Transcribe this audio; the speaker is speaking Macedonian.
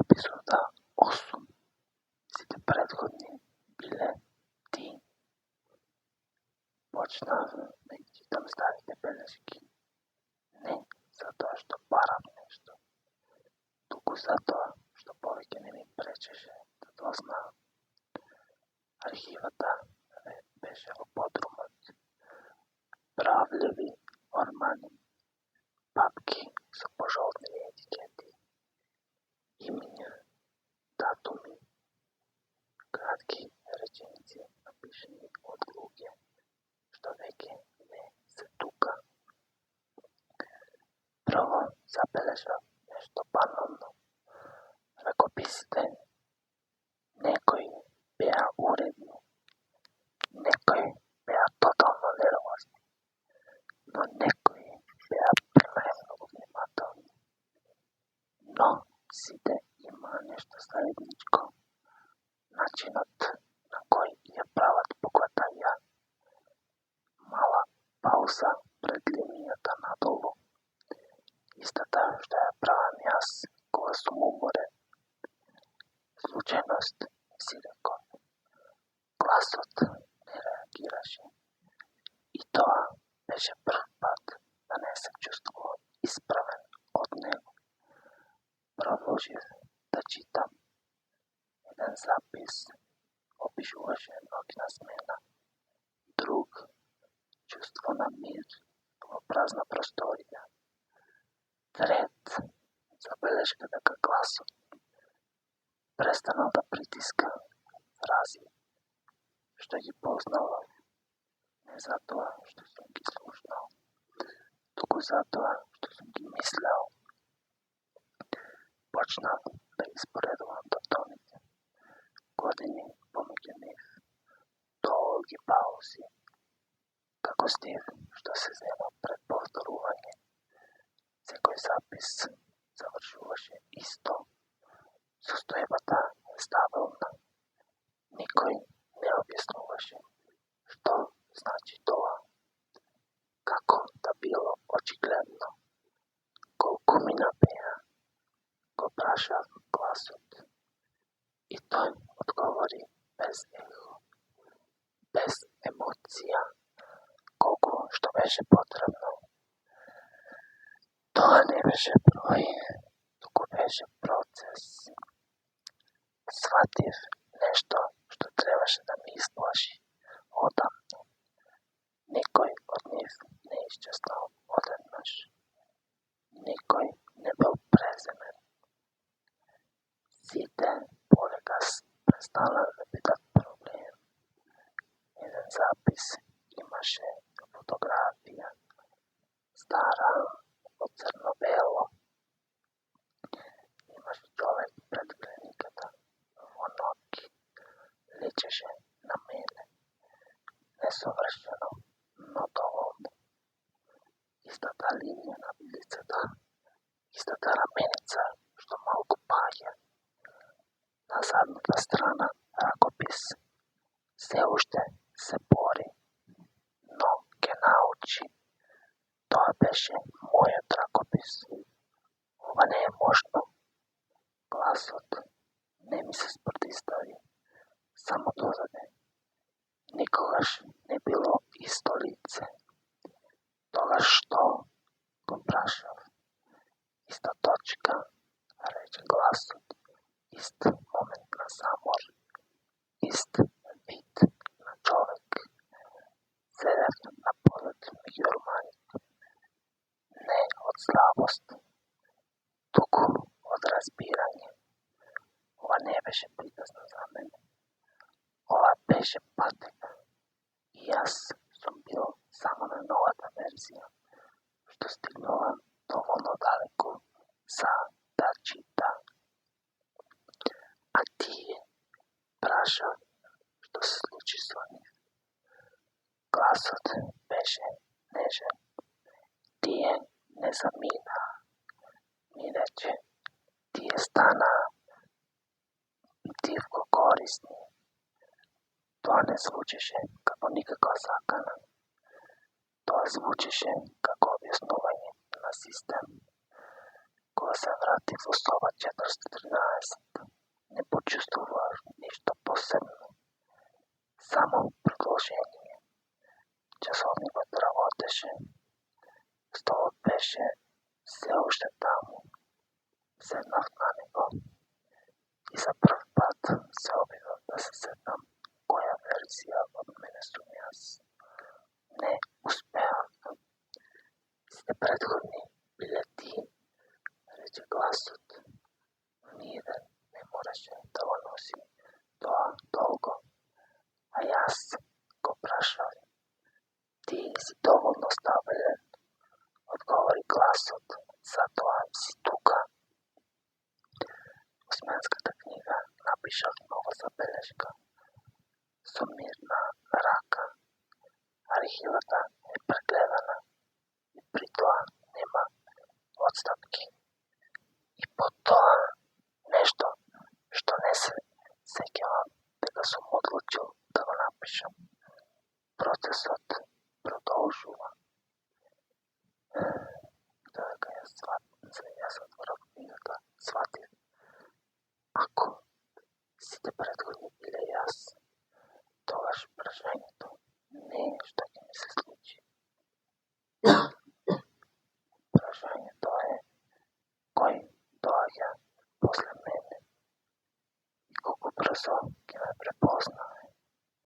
епизода 8. Сите предходни биле ти. Почнав да ги читам старите белешки. Не затоа што барам нешто, туку затоа што повеќе не ми пречеше да дознавам. Архивата беше во подрумот. Правливи ормани, папки со пожолтени етикети, имиња, датуми, кратки реченици напишани од луѓе што веќе не се тука. Прво забележав нешто банално. Ракописите, некои беа уредни, некои беа тотално нервозни, но некои беа премногу внимателни. Но сите имаа нешто заедничко. Начинот на кој ја прават буквата ја. Мала пауза пред линијата надолу. Истата што ја правам јас кога сум уморен. Случајност си реков. Гласот не реагираше. И тоа беше прв пат да не се чувствувам исправен од него. Продолжив да читам. Еден запис опишуваше ноќна смена. Друг чувство на мир во празна просторија. Трет забелешка дека гласот престанал да притиска фрази што ги познавав, не затоа што сум ги слушнал, туку затоа што сум ги мислел. Почнав да испоредувам тоните, години помеѓу нив, долги паузи, како стив што се зема пред повторување. Секој запис завршуваше исто. Состојбата е стабилна. Никој не објаснуваше што значи тоа. Како да било очигледно. Колку мина беа? Го прашав гласот. И тој одговори без ехо, без емоција, колку што беше потребно. Тоа не беше број, туку беше процес. Сватив нешто што требаше да ми исплаши одамна. Никој од нив не исчезнал одеднаш. Никој не бил преземен. Сите полека престанале да бидат проблем. Еден запис имаше фотографија, стара, од црно-бело. Имаше човек пред клиниката, во ноќ, личеше на мене. Несовршено, но доволно. Истата линија на лицето, истата раменица што малку паѓа. На задната страна ракопис. Се уште се бори, но ке научи. Тоа беше мојот ракопис. Ова не е можно. Гласот не ми се спротистави, само додаде. Никогаш не било исто лице. Тогаш што? Го прашав. Иста точка, рече гласот. Ист момент на замор. Ист вид на човек. Седев на подот меѓу орманите. Не од слабост, туку од разбирање. Ова не беше приказна за мене. Ова беше патека. И јас сум бил само на новата верзија, што стигнала доволно далеку за да чита. А тие, праша, што се случи со нив. Гласот беше нежен. Тие не замина. Ми рече, тие стана дивко корисни. Тоа не звучеше како никаква закана. Тоа звучеше како објаснување на систем, кој Кога се врати во соба 413, не почувствував ништо посебно, само продолжение. Часовникот работеше, столот беше се уште таму. Седнав на него и за прв пат се обидов да се сетам која верзија од мене сум јас. Не успеав. Сите претходни биле ти, рече гласот. Ниеден не можеше да го носи тоа долго. А јас го прашав. Ти си доволно стабилен, одговори гласот, затоа си тука. Во сменската книга напишав нова забелешка со мирна рака. Архивата е прегледана и при тоа нема одстапки. И по тоа нешто што не се сеќавам дека сум одлучил да го напишам. Процесот продолжува. Додека јас отворав книгата, сватив. Ако сите претходни биле јас, тогаш прашањето не е што ќе ми се случи. Прашањето е кој доаѓа после мене и колку брзо